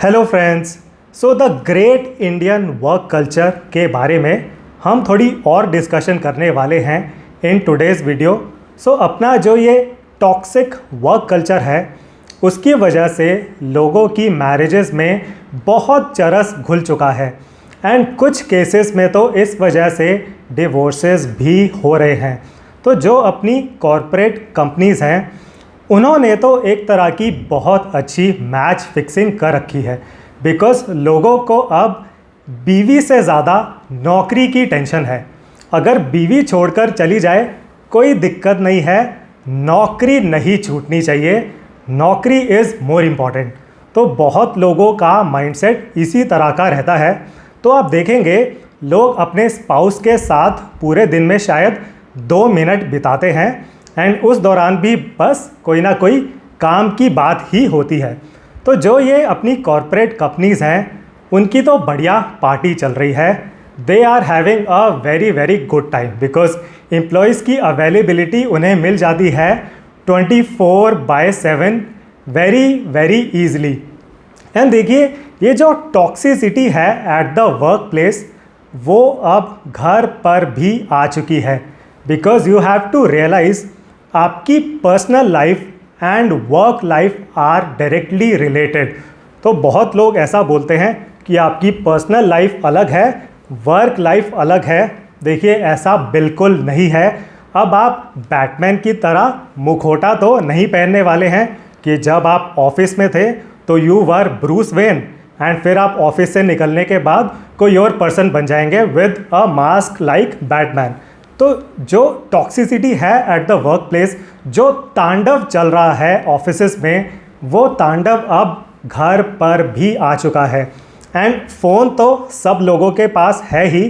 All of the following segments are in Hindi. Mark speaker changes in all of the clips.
Speaker 1: Hello friends. So the great Indian work culture के बारे में हम थोड़ी और डिस्कशन करने वाले हैं इन टुडेज़ वीडियो। सो अपना जो ये टॉक्सिक वर्क कल्चर है उसकी वजह से लोगों की मैरिजेस में बहुत चरस घुल चुका है एंड कुछ केसेस में तो इस वजह से डिवोर्सेस भी हो रहे हैं। तो जो अपनी कॉरपोरेट कंपनीज़ हैं उन्होंने तो एक तरह की बहुत अच्छी मैच फिक्सिंग कर रखी है, बिकॉज़ लोगों को अब बीवी से ज़्यादा नौकरी की टेंशन है। अगर बीवी छोड़कर चली जाए कोई दिक्कत नहीं है, नौकरी नहीं छूटनी चाहिए, नौकरी इज़ मोर इम्पॉर्टेंट। तो बहुत लोगों का माइंडसेट इसी तरह का रहता है। तो आप देखेंगे लोग अपने स्पाउस के साथ पूरे दिन में शायद 2 मिनट बिताते हैं एंड उस दौरान भी बस कोई ना कोई काम की बात ही होती है। तो जो ये अपनी कॉरपोरेट कंपनीज़ हैं उनकी तो बढ़िया पार्टी चल रही है। They are having a very very good time because employees की अवेलेबिलिटी उन्हें मिल जाती है 24/7 वेरी वेरी ईजली। एंड देखिए ये जो टॉक्सिसिटी है एट द वर्क प्लेस वो अब घर पर भी आ चुकी है, because you have to realize आपकी personal life and work life are directly related. तो बहुत लोग ऐसा बोलते हैं कि आपकी पर्सनल लाइफ अलग है, वर्क लाइफ अलग है। देखिए ऐसा बिल्कुल नहीं है। अब आप बैटमैन की तरह मुखौटा तो नहीं पहनने वाले हैं कि जब आप ऑफिस में थे तो you were Bruce Wayne and फिर आप ऑफिस से निकलने के बाद कोई और पर्सन बन जाएंगे with a mask like Batman. तो जो टॉक्सिसिटी है एट द वर्क प्लेस, जो तांडव चल रहा है ऑफिसेस में, वो तांडव अब घर पर भी आ चुका है। एंड फ़ोन तो सब लोगों के पास है ही।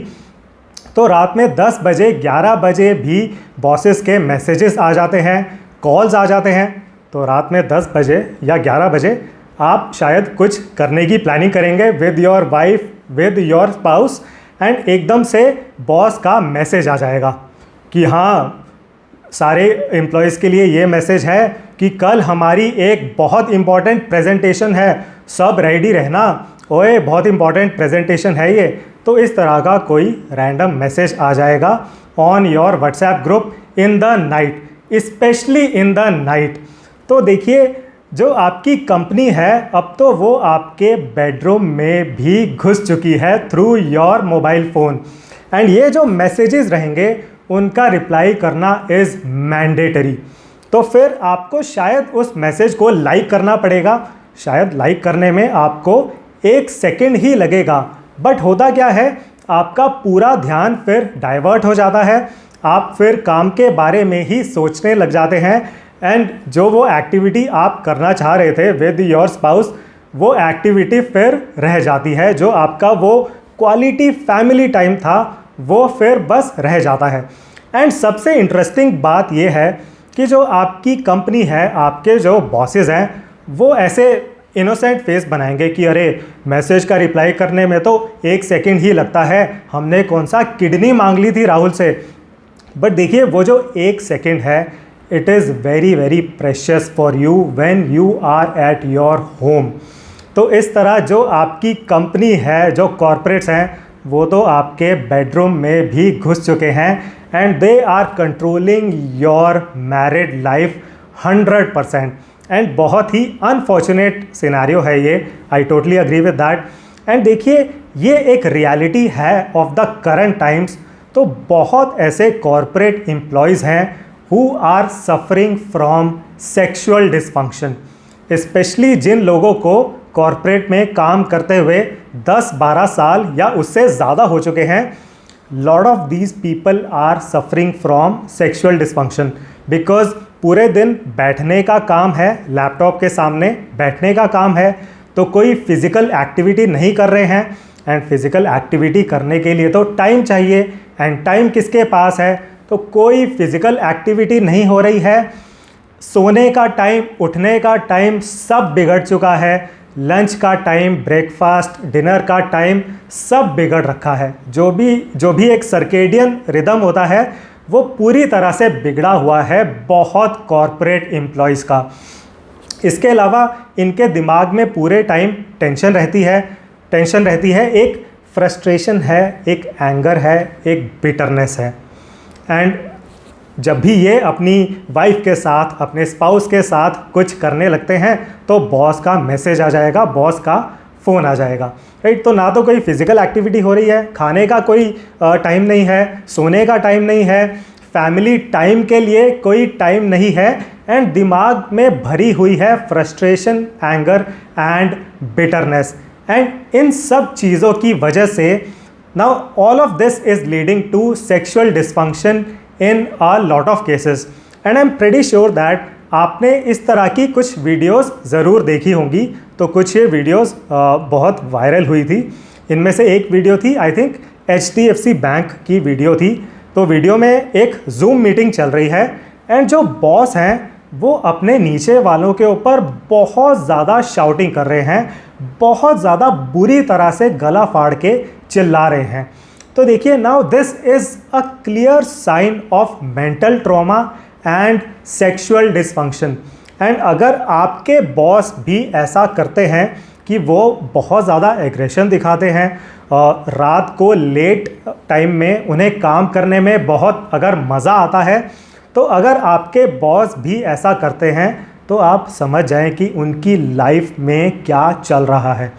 Speaker 1: तो रात में 10 बजे 11 बजे भी बॉसेस के मैसेजेस आ जाते हैं, कॉल्स आ जाते हैं। तो रात में 10 बजे या 11 बजे आप शायद कुछ करने की प्लानिंग करेंगे with your wife, with your spouse, and एकदम से बॉस का मैसेज आ जाएगा कि हाँ सारे एम्प्लॉयज़ के लिए ये मैसेज है कि कल हमारी एक बहुत इम्पॉर्टेंट प्रेजेंटेशन है, सब रेडी रहना, ओए बहुत इम्पॉर्टेंट प्रेजेंटेशन है ये। तो इस तरह का कोई रैंडम मैसेज आ जाएगा on your WhatsApp group in the night, specially in the night. तो देखिए जो आपकी कंपनी है अब तो वो आपके बेडरूम में भी घुस चुकी है through your mobile phone. And ये जो मैसेजेस रहेंगे उनका रिप्लाई करना इज़ मैंडेटरी। तो फिर आपको शायद उस मैसेज को लाइक करना पड़ेगा। शायद लाइक करने में आपको 1 सेकेंड ही लगेगा, बट होता क्या है आपका पूरा ध्यान फिर डाइवर्ट हो जाता है। आप फिर काम के बारे में ही सोचने लग जाते हैं एंड जो वो एक्टिविटी आप करना चाह रहे थे विद योर स्पाउस, वो एक्टिविटी फिर रह जाती है। जो आपका वो क्वालिटी फैमिली टाइम था वो फिर बस रह जाता है। एंड सबसे इंटरेस्टिंग बात ये है कि जो आपकी कंपनी है, आपके जो बॉसेस हैं, वो ऐसे इनोसेंट फेस बनाएंगे कि अरे मैसेज का रिप्लाई करने में तो 1 सेकेंड ही लगता है, हमने कौन सा किडनी मांग ली थी राहुल से। बट देखिए वो जो 1 सेकेंड है it is very very precious for you when you are at your home. तो इस तरह जो आपकी कंपनी है, जो कॉरपोरेट्स हैं, वो तो आपके बेडरूम में भी घुस चुके हैं and they are controlling your married life 100%। And बहुत ही अनफॉर्चुनेट सिनेरियो है ये, I totally agree with that. And देखिए ये एक रियलिटी है ऑफ द करंट टाइम्स। तो बहुत ऐसे कॉरपोरेट एम्प्लॉयज़ हैं who are suffering from sexual dysfunction, especially जिन लोगों को कॉरपोरेट में काम करते हुए 10-12 साल या उससे ज़्यादा हो चुके हैं। Lot of these people are suffering from sexual dysfunction because पूरे दिन बैठने का काम है, लैपटॉप के सामने बैठने का काम है, तो कोई फिज़िकल एक्टिविटी नहीं कर रहे हैं। एंड फिज़िकल एक्टिविटी करने के लिए तो टाइम चाहिए, एंड टाइम किसके पास है? तो कोई फिज़िकल एक्टिविटी नहीं हो रही है। सोने का टाइम, उठने का टाइम सब बिगड़ चुका है। लंच का टाइम, ब्रेकफास्ट, डिनर का टाइम सब बिगड़ रखा है। जो भी एक सर्केडियन रिदम होता है वो पूरी तरह से बिगड़ा हुआ है बहुत कॉरपोरेट एम्प्लॉयज़ का। इसके अलावा इनके दिमाग में पूरे टाइम टेंशन रहती है, एक फ्रस्ट्रेशन है, एक एंगर है, एक बिटरनेस है। एंड जब भी ये अपनी वाइफ के साथ, अपने स्पाउस के साथ कुछ करने लगते हैं तो बॉस का मैसेज आ जाएगा, बॉस का फ़ोन आ जाएगा, राइट। तो ना तो कोई फिज़िकल एक्टिविटी हो रही है, खाने का कोई टाइम नहीं है, सोने का टाइम नहीं है, फैमिली टाइम के लिए कोई टाइम नहीं है, एंड दिमाग में भरी हुई है frustration, anger and bitterness. And इन सब चीज़ों की वजह से now all of this is leading to sexual dysfunction in a lot of cases. And I am pretty sure that आपने इस तरह की कुछ वीडियोस ज़रूर देखी होंगी। तो कुछ ये वीडियोस बहुत वायरल हुई थी। इनमें से एक वीडियो थी, आई थिंक HDFC बैंक की वीडियो थी। तो वीडियो में एक जूम मीटिंग चल रही है एंड जो बॉस हैं वो अपने नीचे वालों के ऊपर बहुत ज़्यादा शाउटिंग कर रहे हैं, बहुत ज़्यादा बुरी तरह से गला फाड़ के चिल्ला रहे हैं। तो देखिए, now this is a clear sign of mental trauma and sexual dysfunction. And अगर आपके बॉस भी ऐसा करते हैं कि वो बहुत ज़्यादा एग्रेशन दिखाते हैं, रात को लेट टाइम में उन्हें काम करने में बहुत अगर मज़ा आता है, तो अगर आपके बॉस भी ऐसा करते हैं तो आप समझ जाएं कि उनकी लाइफ में क्या चल रहा है।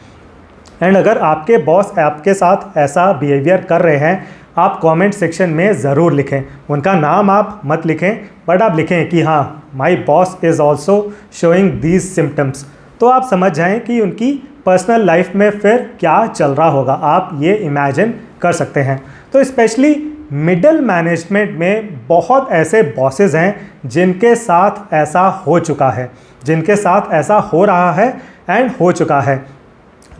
Speaker 1: एंड अगर आपके बॉस आपके साथ ऐसा बिहेवियर कर रहे हैं, आप कमेंट सेक्शन में ज़रूर लिखें। उनका नाम आप मत लिखें, बट आप लिखें कि हाँ, my boss is also showing these symptoms. तो आप समझ जाएं कि उनकी पर्सनल लाइफ में फिर क्या चल रहा होगा, आप ये इमेजिन कर सकते हैं। तो स्पेशली मिडिल मैनेजमेंट में बहुत ऐसे बॉसेस हैं जिनके साथ ऐसा हो चुका है, जिनके साथ ऐसा हो रहा है एंड हो चुका है।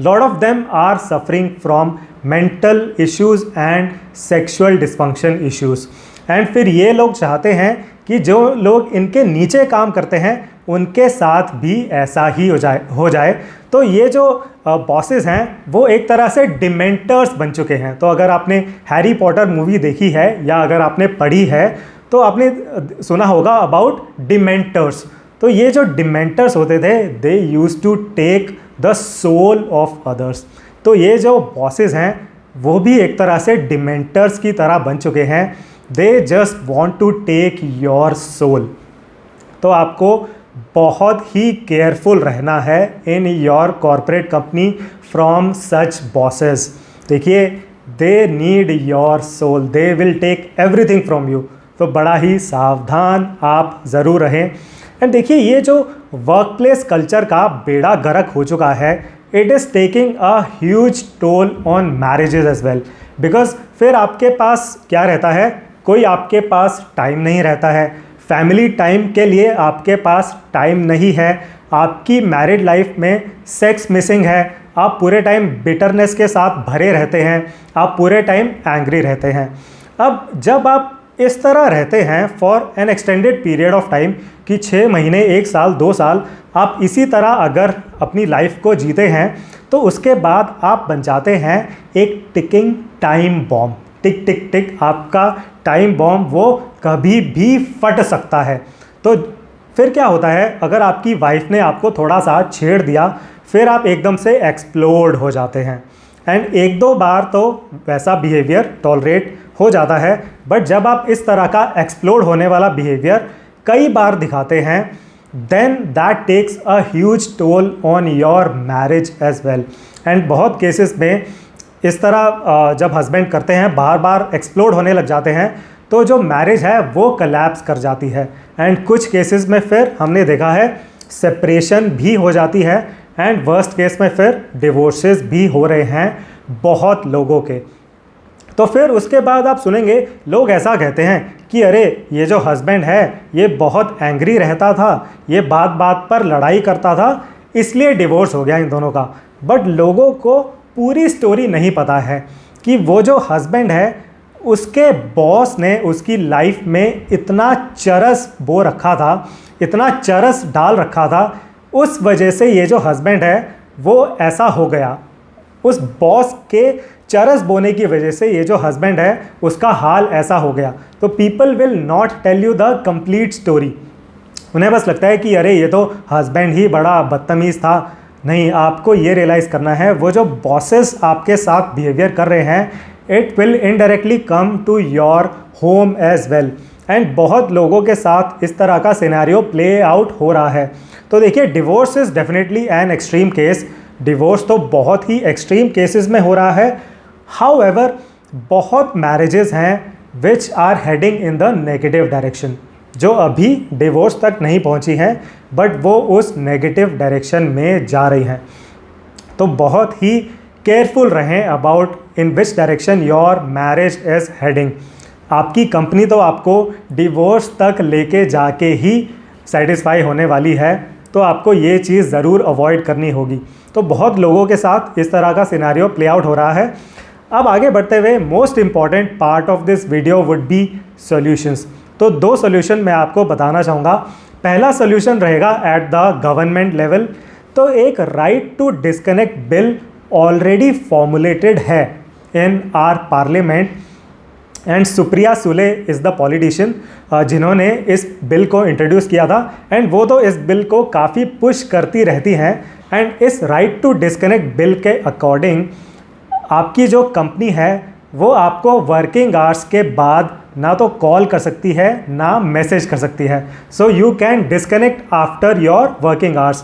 Speaker 1: Lot of them are suffering from mental issues and sexual dysfunction issues. And फिर ये लोग चाहते हैं कि जो लोग इनके नीचे काम करते हैं उनके साथ भी ऐसा ही हो जाए। तो ये जो बॉसेस हैं वो एक तरह से डिमेंटर्स बन चुके हैं। तो अगर आपने हैरी पॉटर मूवी देखी है या अगर आपने पढ़ी है तो आपने सुना होगा अबाउट डिमेंटर्स। तो ये जो डिमेंटर्स होते थे, they used to take the soul of others. तो ये जो बॉसेस हैं वो भी एक तरह से डिमेंटर्स की तरह बन चुके हैं। They just want to take your soul. तो आपको बहुत ही केयरफुल रहना है in your corporate company from such bosses. देखिए, they need your soul, they will take everything from you. तो बड़ा ही सावधान आप ज़रूर रहें। एंड देखिए, ये जो वर्क प्लेस कल्चर का बेड़ा गर्क हो चुका है, it is taking a huge toll on marriages as well. Because फिर आपके पास क्या रहता है, कोई आपके पास टाइम नहीं रहता है, फैमिली टाइम के लिए आपके पास टाइम नहीं है, आपकी मैरिड लाइफ में सेक्स मिसिंग है, आप पूरे टाइम बिटरनेस के साथ भरे रहते हैं, आप पूरे टाइम एंग्री रहते हैं। अब जब आप इस तरह रहते हैं for an extended period of time कि 6 महीने, 1 साल, 2 साल आप इसी तरह अगर अपनी लाइफ को जीते हैं, तो उसके बाद आप बन जाते हैं एक टिकिंग टाइम बॉम्ब। टिक टिक टिक, आपका टाइम बॉम्ब वो कभी भी फट सकता है। तो फिर क्या होता है, अगर आपकी वाइफ ने आपको थोड़ा सा छेड़ दिया, फिर आप एकदम से एक्सप्लोड हो जाते हैं। एंड 1-2 बार तो वैसा बिहेवियर टॉलरेट हो जाता है, बट जब आप इस तरह का एक्सप्लोड होने वाला बिहेवियर कई बार दिखाते हैं, then that takes a huge toll on your marriage as well. And बहुत केसेस में इस तरह जब हस्बैंड करते हैं, बार बार एक्सप्लोड होने लग जाते हैं, तो जो मैरिज है वो कलैप्स कर जाती है। एंड कुछ केसेस में फिर हमने देखा है सेपरेशन भी हो जाती है, एंड वर्स्ट केस में फिर डिवोर्सेस भी हो रहे हैं बहुत लोगों के। तो फिर उसके बाद आप सुनेंगे लोग ऐसा कहते हैं कि अरे, ये जो हस्बैंड है ये बहुत एंग्री रहता था, ये बात बात पर लड़ाई करता था, इसलिए डिवोर्स हो गया इन दोनों का। बट लोगों को पूरी स्टोरी नहीं पता है कि वो जो हस्बैंड है, उसके बॉस ने उसकी लाइफ में इतना चरस बो रखा था, इतना चरस डाल रखा था, उस वजह से ये जो हस्बैंड है वो ऐसा हो गया। उस बॉस के चरस बोने की वजह से ये जो हस्बैंड है उसका हाल ऐसा हो गया। तो people will not tell you the complete story. उन्हें बस लगता है कि अरे ये तो हस्बैंड ही बड़ा बदतमीज़ था। नहीं, आपको ये रियलाइज़ करना है वो जो बॉसेस आपके साथ बिहेवियर कर रहे हैं, it will indirectly come to your home as well. And बहुत लोगों के साथ इस तरह का सिनेरियो प्ले आउट हो रहा है। तो देखिए, divorce is definitely an extreme case. Divorce तो बहुत ही एक्सट्रीम केसेस में हो रहा है। हाउएवर, बहुत मैरिजेस हैं which are heading in the negative direction, जो अभी डिवोर्स तक नहीं पहुंची हैं बट वो उस नेगेटिव डायरेक्शन में जा रही हैं। तो बहुत ही केयरफुल रहें about in which direction your marriage is heading. आपकी कंपनी तो आपको डिवोर्स तक लेके जाके ही सेटिस्फाई होने वाली है, तो आपको ये चीज़ ज़रूर अवॉइड करनी होगी। तो बहुत लोगों के साथ इस तरह का सिनेरियो प्ले आउट हो रहा है। अब आगे बढ़ते हुए most important part of this video would be solutions. तो 2 सॉल्यूशन मैं आपको बताना चाहूँगा। पहला सॉल्यूशन रहेगा एट द गवर्नमेंट लेवल। तो एक right to disconnect bill already formulated है in our parliament and Supriya Sule is the politician जिन्होंने इस बिल को इंट्रोड्यूस किया था। एंड वो तो इस बिल को काफ़ी पुश करती रहती हैं। एंड इस राइट टू डिस्कनेक्ट बिल के अकॉर्डिंग आपकी जो कंपनी है वो आपको वर्किंग आवर्स के बाद ना तो कॉल कर सकती है ना मैसेज कर सकती है। So you can disconnect after your working hours.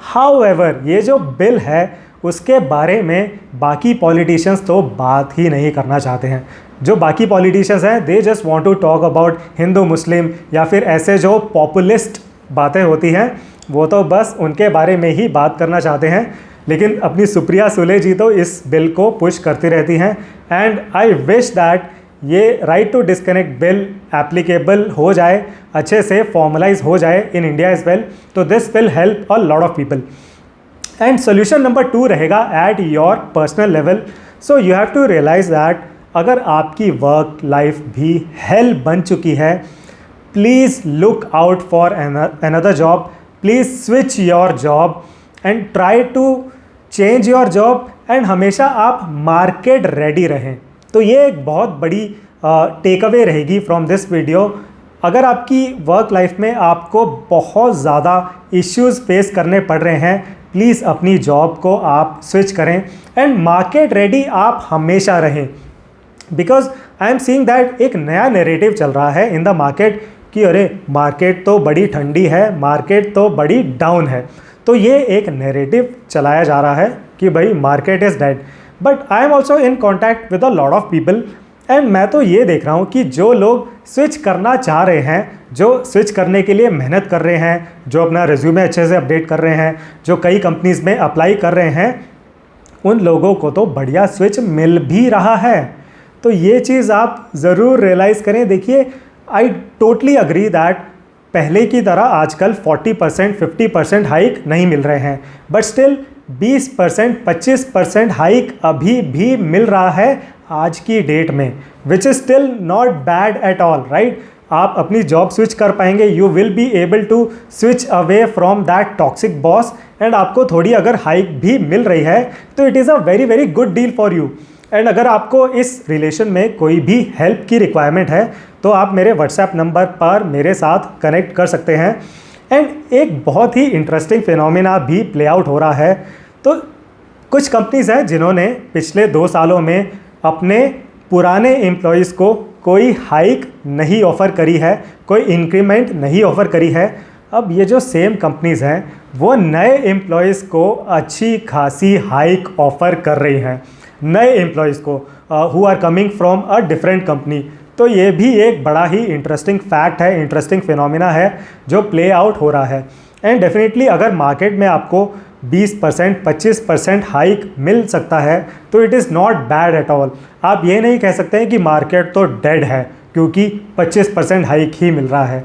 Speaker 1: However, ये जो बिल है उसके बारे में बाकी पॉलिटिशियंस तो बात ही नहीं करना चाहते हैं। जो बाकी पॉलिटिशियंस हैं they just want to talk about Hindu Muslim या फिर ऐसे जो पॉपुलिस्ट बातें होती हैं, वो तो बस उनके बारे में ही बात करना चाहते हैं। लेकिन अपनी सुप्रिया सुले जी तो इस बिल को पुश करती रहती हैं। एंड आई विश दैट ये right to disconnect bill applicable हो जाए, अच्छे से फॉर्मलाइज हो जाए इन इंडिया एज वेल। तो this will help a lot of people. And solution number 2 रहेगा at your personal level. So you have to realise that अगर आपकी वर्क लाइफ भी हेल बन चुकी है, please look out for another job. Please switch your job and try to change your job. And हमेशा आप मार्केट रेडी रहें। तो ये एक बहुत बड़ी टेक अवे रहेगी फ्रॉम दिस वीडियो। अगर आपकी वर्क लाइफ में आपको बहुत ज़्यादा इश्यूज़ फेस करने पड़ रहे हैं, प्लीज़ अपनी जॉब को आप स्विच करें एंड मार्केट रेडी आप हमेशा रहें। Because I am seeing that एक नया नैरेटिव चल रहा है इन द मार्केट कि अरे मार्केट तो बड़ी ठंडी है, मार्केट तो बड़ी डाउन है। तो ये एक नैरेटिव चलाया जा रहा है कि भाई market is dead. But I am also in contact with a lot of people and मैं तो ये देख रहा हूँ कि जो लोग स्विच करना चाह रहे हैं, जो स्विच करने के लिए मेहनत कर रहे हैं, जो अपना रिज्यूमे अच्छे से अपडेट कर रहे हैं, जो कई कंपनीज़ में अप्लाई कर रहे हैं, उन लोगों को तो बढ़िया स्विच मिल भी रहा है। तो ये चीज़ आप ज़रूर रियलाइज़ करें। देखिए, आई टोटली अग्री दैट पहले की तरह आजकल 40% 50% हाइक नहीं मिल रहे हैं, बट स्टिल 20% 25% हाइक अभी भी मिल रहा है आज की डेट में, which is still not bad at all, right. आप अपनी जॉब स्विच कर पाएंगे, you will be able to switch away from that toxic boss. And आपको थोड़ी अगर हाइक भी मिल रही है तो it is a very very good deal for you. And अगर आपको इस रिलेशन में कोई भी हेल्प की रिक्वायरमेंट है तो आप मेरे व्हाट्सएप नंबर पर मेरे साथ कनेक्ट कर सकते हैं। एंड एक बहुत ही इंटरेस्टिंग फिनोमिना भी प्ले आउट हो रहा है। तो कुछ कंपनीज़ हैं जिन्होंने पिछले 2 सालों में अपने पुराने एम्प्लॉयज़ को कोई हाइक नहीं ऑफ़र करी है, कोई इंक्रीमेंट नहीं ऑफ़र करी है। अब ये जो सेम कंपनीज़ हैं वो नए एम्प्लॉयज़ को अच्छी खासी हाइक ऑफ़र कर रही हैं, नए एम्प्लॉयज़ को who are coming from a different company. तो ये भी एक बड़ा ही इंटरेस्टिंग फैक्ट है, इंटरेस्टिंग फिनोमिना है जो प्ले आउट हो रहा है। एंड डेफिनेटली अगर मार्केट में आपको 20% 25% हाइक मिल सकता है तो it is not bad at all. आप ये नहीं कह सकते हैं कि मार्केट तो डेड है क्योंकि 25% हाइक ही मिल रहा है,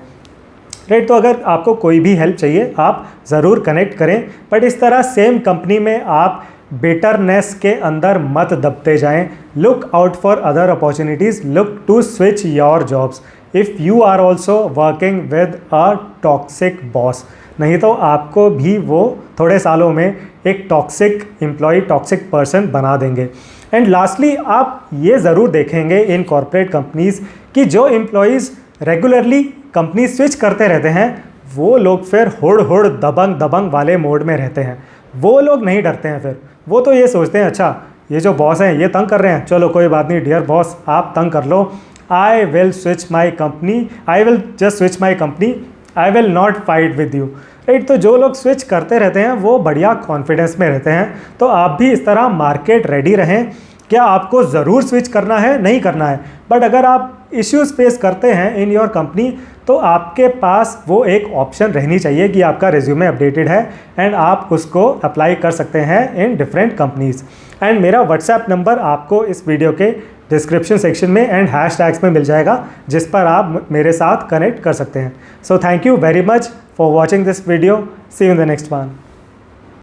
Speaker 1: राइट। तो अगर आपको कोई भी हेल्प चाहिए आप ज़रूर कनेक्ट करें, बट इस तरह सेम कंपनी में आप बेटरनेस के अंदर मत दबते जाएं। Look out for other opportunities, look to switch your jobs if you are also working with a toxic boss. नहीं तो आपको भी वो थोड़े सालों में एक टॉक्सिक एम्प्लॉय, टॉक्सिक पर्सन बना देंगे। एंड लास्टली आप ये ज़रूर देखेंगे इन कॉर्पोरेट कंपनीज़ कि जो एम्प्लॉयज़ रेगुलरली कंपनी स्विच करते रहते हैं वो लोग फिर हुड़ हुड़ दबंग दबंग वाले मोड में रहते हैं। वो लोग नहीं डरते हैं, फिर वो तो ये सोचते हैं अच्छा ये जो बॉस हैं ये तंग कर रहे हैं, चलो कोई बात नहीं डियर बॉस आप तंग कर लो, I will switch my company, I will just switch my company, I will not fight with you. Right, तो जो लोग स्विच करते रहते हैं वो बढ़िया कॉन्फिडेंस में रहते हैं। तो आप भी इस तरह मार्केट रेडी रहें। क्या आपको ज़रूर स्विच करना है? नहीं करना है, बट अगर आप इश्यूज़ फेस करते हैं इन योर कंपनी तो आपके पास वो एक ऑप्शन रहनी चाहिए कि आपका रिज्यूमे अपडेटेड है एंड आप उसको अप्लाई कर सकते हैं इन डिफरेंट कंपनीज़। एंड मेरा व्हाट्सएप नंबर आपको इस वीडियो के डिस्क्रिप्शन सेक्शन में एंड हैशटैग्स में मिल जाएगा, जिस पर आप मेरे साथ कनेक्ट कर सकते हैं। So thank you very much for watching this video. See you in the next one.